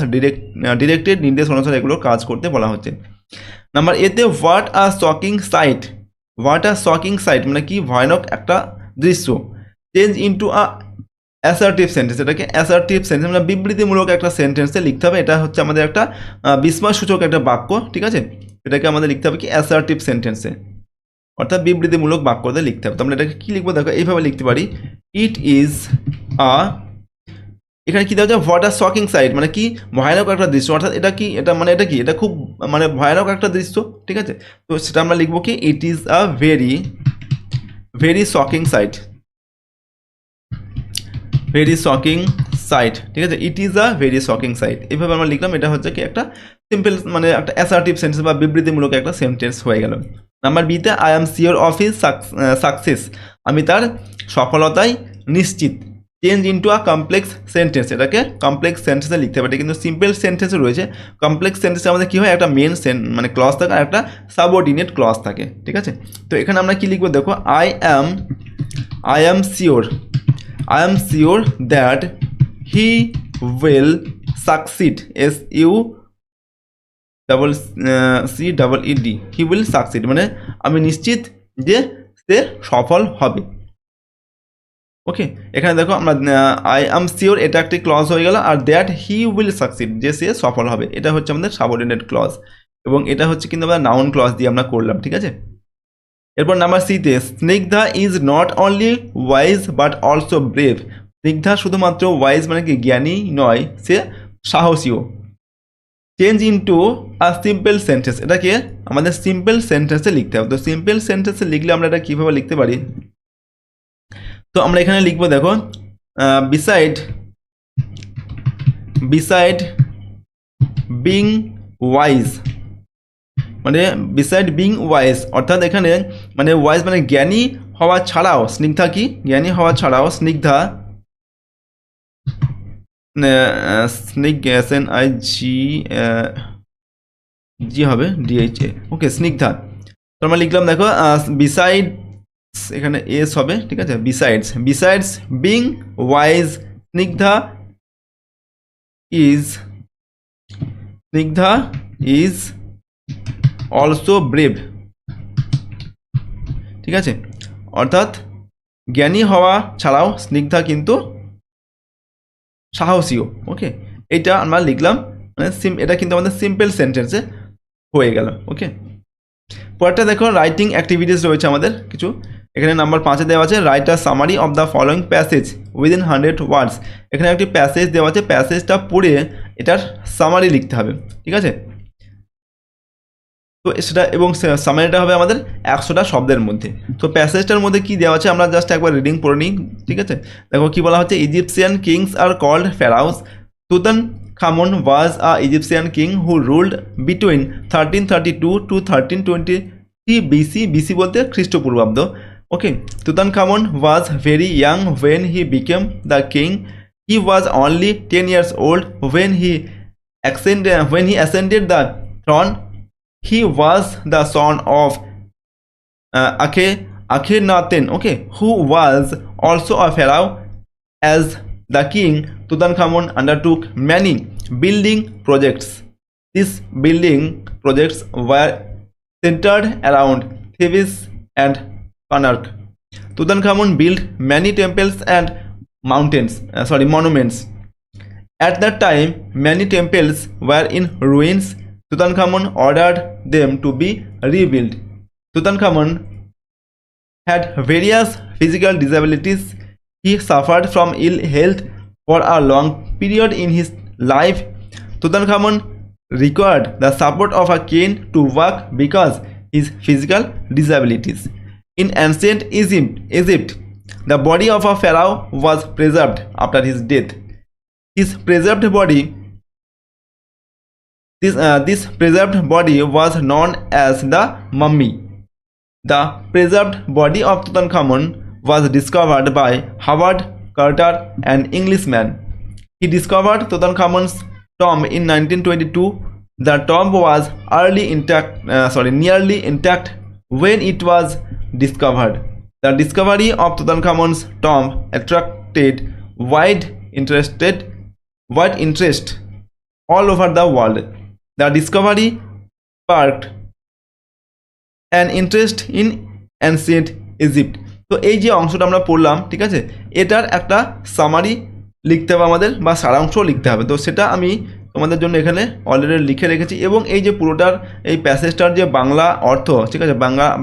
ডিরেক্টেড, নির্দেশ অনুসারে এগুলো কাজ করতে বলা হচ্ছে। নাম্বার এতে হোয়াট আ শকিং সাইট মানে কি ভয়ানক একটা দৃশ্য, চেঞ্জ ইন্টু আ অ্যাসার্টিভ সেন্টেন্স, এটাকে অ্যাসার্টিভ সেন্টেন্স মানে বিবৃতিমূলক একটা সেন্টেন্সে লিখতে হবে। এটা হচ্ছে আমাদের একটা বিস্ময়সূচক একটা বাক্য, ঠিক আছে, এটাকে আমাদের লিখতে হবে কি অ্যাসার্টিভ সেন্টেন্সে, অর্থাৎ বিবৃতিমূলক বাক্যতে লিখতে হবে। তো আমরা এটাকে কী লিখবো দেখো, এইভাবে লিখতে পারি, ইট ইজ আ, এখানে কী দেওয়া যায়, হোয়াট আর শকিং সাইট মানে কি ভয়ানক একটা দৃশ্য, অর্থাৎ এটা কি এটা মানে এটা কি এটা খুব মানে ভয়ানক একটা দৃশ্য, ঠিক আছে। তো সেটা আমরা লিখবো কি, it is a very shocking sight, ঠিক আছে, it is a very shocking sight, এইভাবে আমরা লিখলাম। এটা হচ্ছে কি একটা সিম্পল মানে একটা অ্যাসার্টিভ সেন্টেন্স বা বিবৃতিমূলক একটা সেন্টেন্স হয়ে গেল। নাম্বার বিতে, I am sure of his success, আমি তার সফলতায় নিশ্চিত, চেঞ্জ ইন্টু আ কমপ্লেক্স সেন্টেন্স, এটাকে কমপ্লেক্স সেন্টেন্সে লিখতে হবে। এটা কিন্তু সিম্পল সেন্টেন্সে রয়েছে, কমপ্লেক্স সেন্টেন্সে আমাদের কী হয়, একটা মেন মানে ক্লজ থাকে আর একটা সাবঅর্ডিনেট ক্লজ থাকে, ঠিক আছে। তো এখানে আমরা কি লিখবো দেখো, I am sure that he will succeed, SUCCED, he will succeed মানে আমি নিশ্চিত যে সে সফল হবে। ওকে, এখানে দেখো আমরা আই এম শিওর এটা একটি ক্লজ হয়ে গেল, আর দ্যাট হি উইল সাকসিড যে সে সফল হবে, এটা হচ্ছে আমাদের সাবঅর্ডিনেট ক্লজ, এবং এটা হচ্ছে কিন্তু আমরা নাউন ক্লজ দিয়ে আমরা করলাম, ঠিক আছে। এরপর নাম্বার সিতে, Snigdha is not only wise but also brave, Snigdha শুধুমাত্র ওয়াইজ মানে কি জ্ঞানী নয়, সে সাহসীও। Change into a simple sentence, এটাকে আমাদের সিম্পল সেন্টেন্সে লিখতে হবে। তো সিম্পল সেন্টেন্সে লিখলে আমরা এটা কীভাবে লিখতে পারি, তো আমরা এখানে লিখবো দেখো, বিসাইড বিং ওয়াইজ, মানে বিসাইড বিং ওয়াইজ, অর্থাৎ এখানে মানে ওয়াইজ মানে জ্ঞানী হওয়া ছাড়াও স্নিগ্ধা কি জ্ঞানী হওয়া ছাড়াও স্নিগ্ধা SNIG হবে DHA, ওকে স্নিগ্ধা। তো আমরা লিখলাম দেখো বিসাইড, এখানে এস হবে, ঠিক আছে, besides being wise Snigdha is also brave, ঠিক আছে, অর্থাৎ জ্ঞানী হওয়া ছাড়াও স্নিগ্ধা কিন্তু সাহসীও। ওকে, এটা আমরা লিখলাম, মানে এটা কিন্তু আমাদের সিম্পল সেন্টেন্সে হয়ে গেল। ওকে, পরেরটা দেখো, রাইটিং অ্যাক্টিভিটিস রয়েছে আমাদের কিছু, এখানে নাম্বার 5-এ দেওয়া আছে, write a summary of the following passage within 100 ওয়ার্ডস, এখানে একটি প্যাসেজ দেওয়া আছে, প্যাসেজটা পড়ে এটার সামারি লিখতে হবে, ঠিক আছে। তো সেটা এবং সামারিটা হবে আমাদের 100টা শব্দের মধ্যে। তো প্যাসেজটার মধ্যে কি দেওয়া আছে আমরা জাস্ট একবার রিডিং পড়ে নিই, ঠিক আছে। দেখো কি বলা হচ্ছে, Egyptian kings are called pharaohs, Tutankhamun was a Egyptian king who ruled between 1332 to 1323 BC, BC বলতে খ্রিস্টপূর্বাব্দ। Okay, Tutankhamun was very young when he became the king He was only 10 years old when he ascended the throne. He was the son of Akhenaten, okay, who was also a pharaoh. As the king, Tutankhamun undertook many building projects. These building projects were centered around Thebes and Karnak. Tutankhamun built many temples and monuments. At that time, many temples were in ruins. Tutankhamun ordered them to be rebuilt. Tutankhamun had various physical disabilities. He suffered from ill health for a long period in his life. Tutankhamun required the support of a cane to walk because his physical disabilities. In ancient Egypt, the body of a pharaoh was preserved after his death. This preserved body was known as the mummy. The preserved body of Tutankhamun was discovered by Howard Carter, an Englishman. He discovered Tutankhamun's tomb in 1922. The tomb was nearly intact when it was discovered. The discovery of Tutankhamun's tomb attracted wide interest all over the world. The discovery sparked an interest in ancient Egypt. তো এই যে অংশটা আমরা পড়লাম, ঠিক আছে, এটার একটা সামারি লিখতে হবে আমাদের, বা সারাংশ লিখতে হবে। তো সেটা আমি তোমাদের জন্য এখানে অলরেডি লিখে রেখেছি, এবং এই যে পুরোটার এই প্যাসেজটার যে বাংলা অর্থ, ঠিক আছে,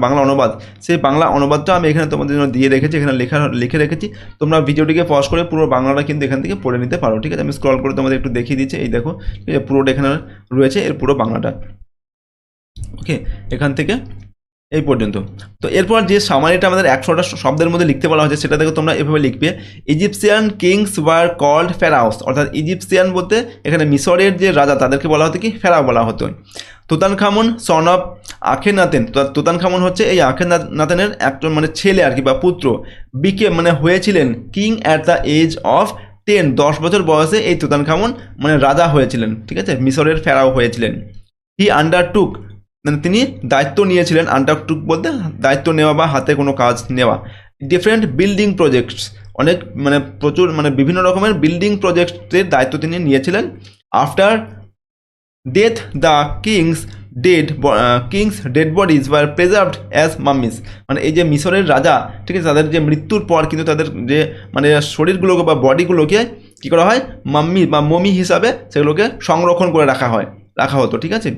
বাংলা অনুবাদ, সেই বাংলা অনুবাদটা আমি এখানে তোমাদের জন্য দিয়ে রেখেছি, এখানে লিখে রেখেছি। তোমরা ভিডিওটিকে পজ করে পুরো বাংলাটা কিন্তু এখান থেকে পড়ে নিতে পারো, ঠিক আছে। আমি স্ক্রল করে তোমাদের একটু দেখিয়ে দিচ্ছি, এই দেখো, ঠিক আছে, পুরোটা এখানে রয়েছে, এর পুরো বাংলাটা, ওকে, এখান থেকে এই পর্যন্ত। তো এরপর যে সামারিটা আমাদের 100টা শব্দের মধ্যে লিখতে বলা হয়েছে, সেটা থেকে তোমরা এভাবে লিখবে। Egyptian kings were called pharaohs, অর্থাৎ ইজিপশিয়ান বলতে এখানে মিশরের যে রাজা তাদেরকে বলা হতো কি, ফেরাও বলা হতো। Tutankhamun son of Akhenaten, Tutankhamun হচ্ছে এই আখেনাতেনের একজন মানে ছেলে আর কি, বা পুত্র। হয়েছিলেন king at the age of 10 বছর বয়সে এই তুতানখামুন মানে রাজা হয়েছিলেন, ঠিক আছে, মিশরের ফেরাও হয়েছিলেন। হি আন্ডারটুক, মানে তিনি দায়িত্ব নিয়েছিলেন, আন্ডারটুক বলতে দায়িত্ব নেওয়া বা হাতে কোনো কাজ নেওয়া। ডিফারেন্ট বিল্ডিং প্রজেক্টস, অনেক মানে প্রচুর মানে বিভিন্ন রকমের বিল্ডিং প্রজেক্টের দায়িত্ব তিনি নিয়েছিলেন। After death the kings dead bodies were preserved as mummies, মানে এই যে মিশরের রাজা, ঠিক আছে, তাদের যে মৃত্যুর পর কিন্তু তাদের যে মানে শরীরগুলোকে বা বডিগুলোকে কী করা হয়, মাম্মি বা মমি হিসাবে সেগুলোকে সংরক্ষণ করে রাখা হতো, ঠিক আছে।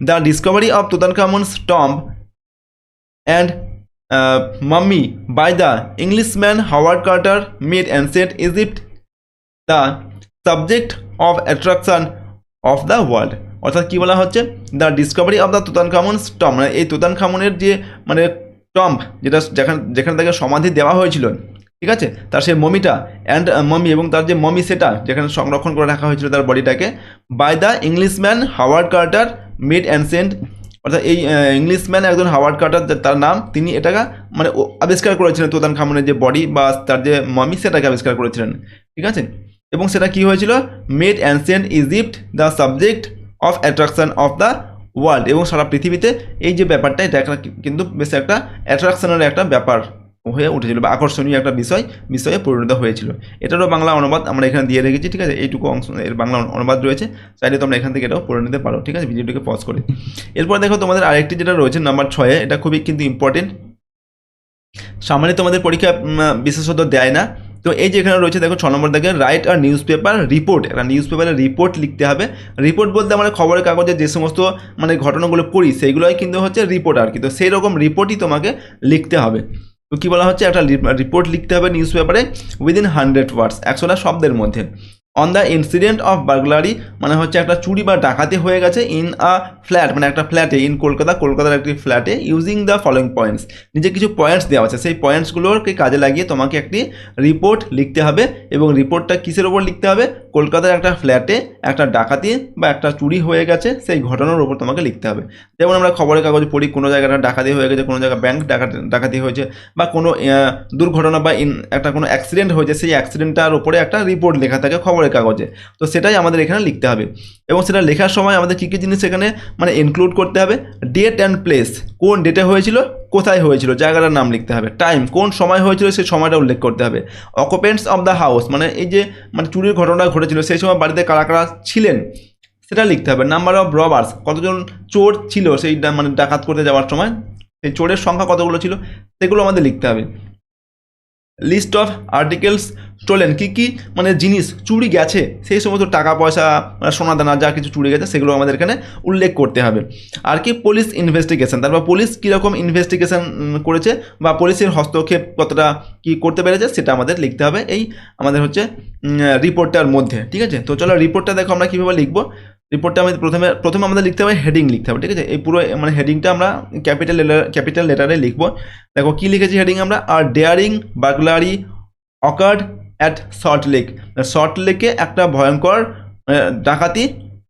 The discovery of Tutankhamun's tomb and mummy by the Englishman Howard Carter made ancient Egypt the subject of attraction of the world, অর্থাৎ কী বলা হচ্ছে, the discovery of the Tutankhamun's tomb, মানে এই তুতানখামুনের যে মানে টম্ব, যেটা যেখানে তাকে সমাধি দেওয়া হয়েছিল, ঠিক আছে, তার সেই মমিটা মমি এবং তার যে মমি সেটা যেখানে সংরক্ষণ করে রাখা হয়েছিল তার বডিটাকে, by the Englishman Howard Carter made ancient, অর্থাৎ এই ইংলিশম্যান একজন হাওয়ার্ড কার্টার তার নাম, তিনি এটাকে মানে আবিষ্কার করেছিলেন, তুতানখামুনের যে বডি বা তার যে মমি সেটাকে আবিষ্কার করেছিলেন, ঠিক আছে। এবং সেটা কি হয়েছিল, made ancient Egypt the subject of attraction of the world, এবং সারা পৃথিবীতে এই যে ব্যাপারটা এটা কিন্তু বেশ একটা অ্যাট্রাকশনের একটা ব্যাপার হয়ে উঠেছিল, বা আকর্ষণীয় একটা বিষয়ে পরিণত হয়েছিল। এটারও বাংলা অনুবাদ আমরা এখানে দিয়ে রেখেছি, ঠিক আছে, এইটুকু অংশ এর বাংলা অনুবাদ রয়েছে, চাইলে তোমরা এখান থেকে এটাও পড়ে নিতে পারো, ঠিক আছে, ভিডিওটিকে পজ করে। এরপর দেখো তোমাদের আরেকটি যেটা রয়েছে নাম্বার 6, এটা খুবই কিন্তু ইম্পর্টেন্ট, সামনে তোমাদের পরীক্ষা বিশেষত দেয় না। তো এই যে এখানে রয়েছে দেখো 6 নম্বর দেখে, রাইট আর নিউজ পেপার রিপোর্ট, একটা নিউজ পেপারের রিপোর্ট লিখতে হবে। রিপোর্ট বলতে আমরা খবরের কাগজে যে সমস্ত মানে ঘটনাগুলো পড়ি সেইগুলোই কিন্তু হচ্ছে রিপোর্ট আর কি। তো সেই রকম রিপোর্টই তোমাকে লিখতে হবে। তো কী বলা হচ্ছে, একটা রিপোর্ট লিখতে হবে নিউজ পেপারে উইদিন 100 ওয়ার্ডস, 100টা শব্দের মধ্যে, on the incident of burglary মানে হচ্ছে একটা চুরি বা ডাকাতি হয়ে গেছে ইন আ ফ্ল্যাট মানে একটা ফ্ল্যাটে ইন কলকাতার একটি ফ্ল্যাটে ইউজিং দ্য ফলোয়িং পয়েন্টস নিজে কিছু পয়েন্টস দেওয়া আছে সেই পয়েন্টসগুলোকে কাজে লাগিয়ে তোমাকে একটি রিপোর্ট লিখতে হবে এবং রিপোর্টটা কিসের ওপর লিখতে হবে কলকাতার একটা ফ্ল্যাটে একটা ডাকাতি বা একটা চুরি হয়ে গেছে সেই ঘটনার উপর তোমাকে লিখতে হবে। যেমন আমরা খবরের কাগজে পড়ি কোনো জায়গায় একটা ডাকাতি হয়ে গেছে, কোনো জায়গায় ব্যাংক ডাকাতি হয়েছে বা কোনো দুর্ঘটনা বা একটা কোনো অ্যাক্সিডেন্ট হয়েছে, সেই অ্যাক্সিডেন্টটার উপরে একটা রিপোর্ট লেখা থাকে খবরের কাগজে। তো সেটাই আমাদের এখানে লিখতে হবে এবং সেটা লেখার সময় আমাদের কী কী জিনিস এখানে মানে ইনক্লুড করতে হবে, ডেট অ্যান্ড প্লেস, কোন ডেটে হয়েছিল, কোথায় হয়েছিল, জায়গাটার নাম লিখতে হবে, টাইম, কোন সময় হয়েছিল সেই সময়টা উল্লেখ করতে হবে, অকুপেন্টস অফ দ্য হাউস মানে এই যে মানে চুরির ঘটনা ঘটেছিল সেই সময় বাড়িতে কারা কারা ছিলেন সেটা লিখতে হবে, নাম্বার অফ রবার্স কতজন চোর ছিল সেই মানে ডাকাত করতে যাওয়ার সময়, সেই চোরের সংখ্যা কতগুলো ছিল সেগুলো আমাদের লিখতে হবে, লিস্ট অফ আর্টিকেলস স্টোলেন কী কী মানে জিনিস চুরি গেছে সেই সমস্ত টাকা পয়সা সোনা দানা যা কিছু চুরি গেছে সেগুলো আমাদের এখানে উল্লেখ করতে হবে। আর কি পুলিশ ইনভেস্টিগেশন, তারপর পুলিশ কীরকম ইনভেস্টিগেশন করেছে বা পুলিশের হস্তক্ষেপ কতটা কি করতে পেরেছে সেটা আমাদের লিখতে হবে এই আমাদের হচ্ছে রিপোর্টটার মধ্যে। ঠিক আছে, তো চলো রিপোর্টটা দেখো আমরা কীভাবে লিখবো। রিপোর্টটা আমাদের প্রথমে আমাদের লিখতে হবে হেডিং লিখতে হবে। ঠিক আছে, এই পুরো মানে হেডিংটা আমরা ক্যাপিটাল লেটারে লিখবো। দেখো কী লিখেছি হেডিং আমরা, are daring burglary occurred at Salt লেকে একটা ভয়ঙ্কর ডাকাতি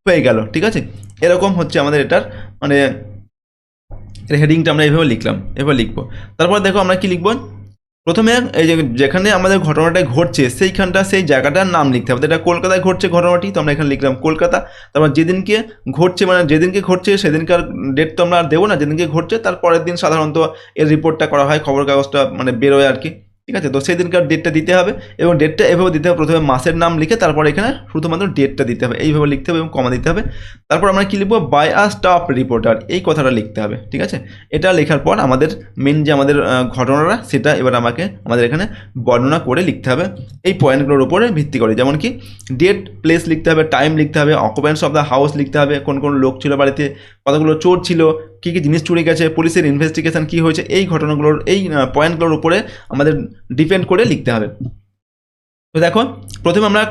হয়ে গেল। ঠিক আছে, এরকম হচ্ছে আমাদের এটার মানে হেডিংটা আমরা এইভাবে লিখলাম, এভাবে লিখবো। তারপর দেখো আমরা কি লিখবো, প্রথমে এই যে যেখানে আমাদের ঘটনাটা ঘটছে সেইখানটা সেই জায়গাটার নাম লিখতে হবে। এটা কলকাতায় ঘটছে ঘটনাটি, তো আমরা এখানে লিখলাম কলকাতা। তারপর যেদিনকে ঘটছে মানে যেদিনকে ঘটছে সেদিনকার ডেট তো আমরা দেবো না, যেদিনকে ঘটছে তার পরের দিন সাধারণত এর রিপোর্টটা করা হয়, খবর কাগজটা মানে বেরোয় আর কি। ঠিক আছে, তো সেই দিনকার ডেটটা দিতে হবে এবং ডেটটা এভাবে দিতে হবে, প্রথমে মাসের নাম লিখে তারপর এখানে শুধুমাত্র ডেটটা দিতে হবে, এইভাবে লিখতে হবে এবং কমা দিতে হবে। তারপর আমরা কী লিখবো, বাই আ স্টাফ রিপোর্টার, এই কথাটা লিখতে হবে। ঠিক আছে, এটা লেখার পর আমাদের মেন যে আমাদের ঘটনাটা সেটা এবার আমাদের এখানে বর্ণনা করে লিখতে হবে এই পয়েন্টগুলোর উপরে ভিত্তি করে। যেমন কি ডেট, প্লেস লিখতে হবে, টাইম লিখতে হবে, অকুপেন্টস অফ দ্য হাউস লিখতে হবে, কোন কোন লোক ছিল বাড়িতে, কতগুলো চোর ছিল, কী কী জিনিস চুরি গেছে, পুলিশের ইনভেস্টিগেশন কী হয়েছে, এই ঘটনাগুলোর এই পয়েন্টগুলোর উপরে আমাদের ডিপেন্ড করে লিখতে হবে। তো দেখো প্রথমে আমরা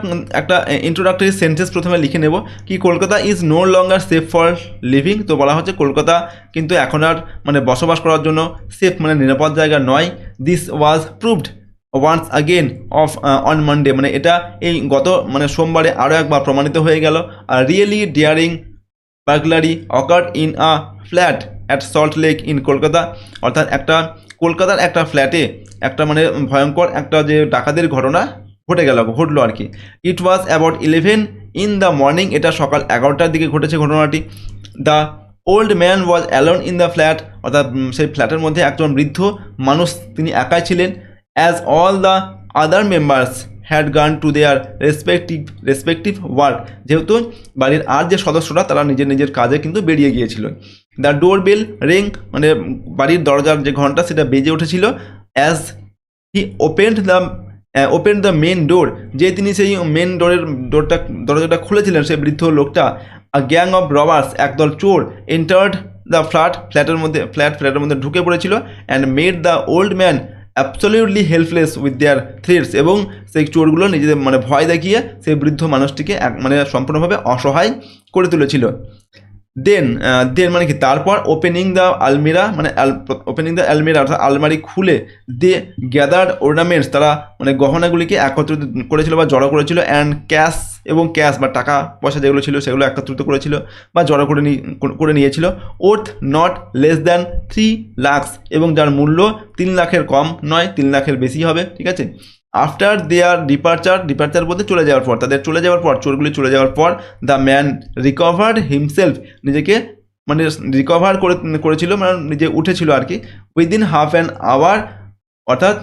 একটা ইন্ট্রোডাক্টরি সেন্টেন্স প্রথমে লিখে নেব কি, Kolkata is no longer safe for living. তো বলা হচ্ছে কলকাতা কিন্তু এখন আর মানে বসবাস করার জন্য সেফ মানে নিরাপদ জায়গা নয়। This was proved once again of on Monday, মানে এটা এই গত মানে সোমবারে আরও একবার প্রমাণিত হয়ে গেল। Are really ডিয়ারিং burglary occurred in a flat at salt lake in Kolkata, অর্থাৎ একটা কলকাতার একটা ফ্ল্যাটে একটা মানে ভয়ঙ্কর একটা যে ডাকাতির ঘটনা ঘটলো আর কি। It was about 11 in the morning, এটা সকাল 11টার দিকে ঘটেছে ঘটনাটি। The old man was alone in the flat, অর্থাৎ সেই ফ্ল্যাটের মধ্যে একজন বৃদ্ধ মানুষ তিনি একাই ছিলেন। As all the other members had গান টু দেয়ার রেসপেক্টিভ ওয়ার্ক, যেহেতু বাড়ির আর যে সদস্যরা তারা নিজের কাজে কিন্তু বেরিয়ে গিয়েছিল। দ্য ডোর বেল রিং, মানে বাড়ির দরজার যে ঘন্টা সেটা বেজে উঠেছিল। As he open the main door, যে তিনি সেই মেন দরজাটা খুলেছিলেন সেই বৃদ্ধ লোকটা। আ গ্যাং অফ রবার্স, একদল চোর এন্টার্ড দ্য ফ্ল্যাটের মধ্যে ঢুকে পড়েছিল। And made the old man absolutely helpless with their threats, এবং সেই চোরগুলো নিজেদের মানে ভয় দেখিয়ে সেই বৃদ্ধ মানুষটিকে মানে সম্পূর্ণভাবে অসহায় করে তুলেছিল। দেন মানে কি, তারপর ওপেনিং দ্য আলমিরা অর্থাৎ আলমারি খুলে দে গ্যাদার্ড অর্নামেন্টস, তারা মানে গহনাগুলিকে একত্রিত করেছিল বা জড়ো করেছিল। অ্যান্ড ক্যাশ বা টাকা পয়সা যেগুলো ছিল সেগুলো একত্রিত করেছিল বা জড়ো করে নিয়েছিল। Worth not less than 3 lakh, এবং যার মূল্য 3 লাখের কম নয়, 3 লাখের বেশি হবে। ঠিক আছে, আফটার দেয়ার ডিপার্চার বলতে চোরগুলি চলে যাওয়ার পর দ্য ম্যান রিকভার্ড হিমসেলফ, নিজেকে মানে রিকভার করেছিল মানে নিজে উঠেছিল আর কি। উইদিন হাফ অ্যান আওয়ার, অর্থাৎ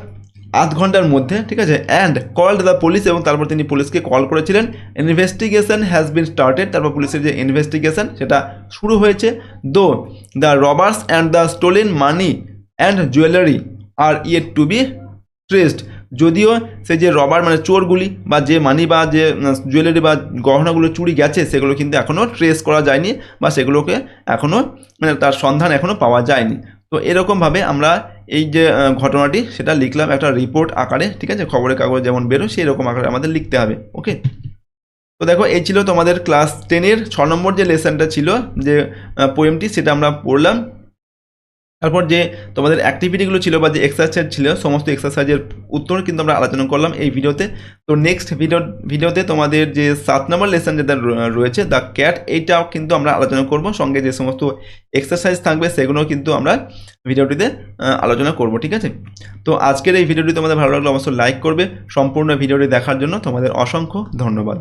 আধ ঘন্টার মধ্যে। ঠিক আছে, অ্যান্ড কল্ড দ্য পুলিশ, এবং তারপর তিনি পুলিশকে কল করেছিলেন। ইনভেস্টিগেশন হ্যাজ বিন স্টার্টেড, তারপর পুলিশের যে ইনভেস্টিগেশন সেটা শুরু হয়েছে। Though the robbers and the stolen money and jewellery are yet to be traced, যদিও সেই যে রবার মানে চোরগুলি বা যে মানি বা যে জুয়েলারি বা গহনাগুলো চুরি গেছে সেগুলো কিন্তু এখনও ট্রেস করা যায়নি বা সেগুলোকে এখনও মানে তার সন্ধান এখনও পাওয়া যায়নি। তো এরকমভাবে আমরা এই যে ঘটনাটি সেটা লিখলাম একটা রিপোর্ট আকারে। ঠিক আছে, খবরের কাগজ যেমন বেরো সেই রকম আকারে আমাদের লিখতে হবে। ওকে। তো দেখো এই ছিল তোমাদের ক্লাস 10-এর 6 নম্বর যে লেসনটা ছিল, যে পোয়েমটি, সেটা আমরা পড়লাম। তারপর যে তোমাদের অ্যাক্টিভিটিগুলো ছিল বা যে এক্সারসাইজ ছিল, সমস্ত এক্সারসাইজের উত্তর কিন্তু আমরা আলোচনা করলাম এই ভিডিওতে। তো নেক্সট ভিডিওতে তোমাদের যে 7 নম্বর লেসন যেটা রয়েছে দ্য ক্যাট, এইটাও কিন্তু আমরা আলোচনা করব, সঙ্গে যে সমস্ত এক্সারসাইজ থাকবে সেগুলোও কিন্তু আমরা ভিডিওটিতে আলোচনা করব, ঠিক আছে। তো আজকের এই ভিডিওটি তোমাদের ভালো লাগলে অবশ্যই লাইক করবে। সম্পূর্ণ ভিডিওটি দেখার জন্য তোমাদের অসংখ্য ধন্যবাদ।